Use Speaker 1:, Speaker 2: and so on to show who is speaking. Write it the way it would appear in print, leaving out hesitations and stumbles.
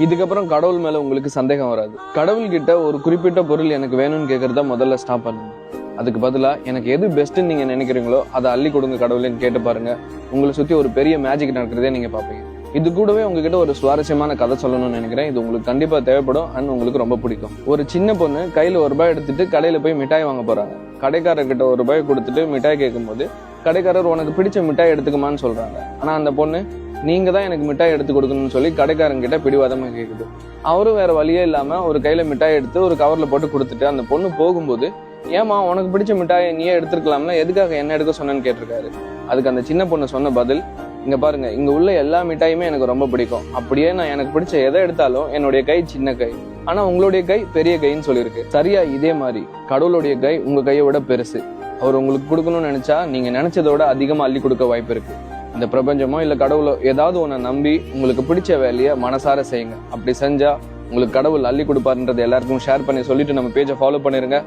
Speaker 1: இதுக்கப்புறம் கடவுள் மேல உங்களுக்கு சந்தேகம் வராது. கடவுள் கிட்ட ஒரு குறிப்பிட்ட பொருள் எனக்கு வேணும்னு கேட்கறத முதல்ல ஸ்டாப் பண்ணுங்க. அதுக்கு பதிலா எனக்கு எது பெஸ்ட்ன்னு நீங்க நினைக்கிறீங்களோ அதை அள்ளி கொடுங்க கடவுள்னு கேட்டு பாருங்க. உங்களை சுத்தி ஒரு பெரிய மேஜிக் நடக்கிறதே நீங்க பாப்பீங்க. இது கூடவே உங்ககிட்ட ஒரு சுவாரஸ்யமான கதை சொல்லணும்னு நினைக்கிறேன். இது உங்களுக்கு கண்டிப்பா தேவைப்படும் அண்ட் உங்களுக்கு ரொம்ப பிடிக்கும். ஒரு சின்ன பொண்ணு கையில ₹1 எடுத்துட்டு கடையில போய் மிட்டாய் வாங்க போறாங்க. கடைக்காரர்கிட்ட ₹1 கொடுத்துட்டு மிட்டாய் கேட்கும் போது கடைக்காரர் உனக்கு பிடிச்ச மிட்டாய் எடுத்துக்குமான்னு சொல்றாங்க. ஆனா அந்த பொண்ணு நீங்க தான் எனக்கு மிட்டாய் எடுத்து கொடுக்கணும்னு சொல்லி கடைக்காரங்கிட்ட பிடிவாதமா கேக்குது. அவரும் வேற வழியே இல்லாம ஒரு கையில மிட்டாய் எடுத்து ஒரு கவர்ல போட்டு கொடுத்துட்டு அந்த பொண்ணு போகும்போது, ஏமா உனக்கு பிடிச்ச மிட்டாயை நீயே எடுத்துருக்கலாம்ல, எதுக்காக என்ன எடுக்க சொன்னேன்னு கேட்டிருக்காரு. அதுக்கு அந்த சின்ன பொண்ணு சொன்ன பதில், இங்க பாருங்க, இங்க உள்ள எல்லா மிட்டாயுமே எனக்கு ரொம்ப பிடிக்கும். அப்படியே நான் எனக்கு பிடிச்ச எதை எடுத்தாலும் என்னுடைய கை சின்ன கை, ஆனா உங்களுடைய கை பெரிய கைன்னு சொல்லியிருக்கு. சரியா இதே மாதிரி கடவுளுடைய கை உங்க கையை விட பெருசு. அவர் உங்களுக்கு கொடுக்கணும்னு நினைச்சா நீங்க நினைச்சதோட அதிகமா அள்ளி கொடுக்க வாய்ப்பு இருக்கு. இந்த பிரபஞ்சமோ இல்ல கடவுளோ ஏதாவது ஒன்ன நம்பி உங்களுக்கு பிடிச்ச வேலையை மனசார செய்யுங்க. அப்படி செஞ்சா உங்களுக்கு கடவுள் அள்ளி கொடுப்பாருன்றது எல்லாருக்கும் ஷேர் பண்ணி சொல்லிட்டு நம்ம பேஜை ஃபாலோ பண்ணிருங்க.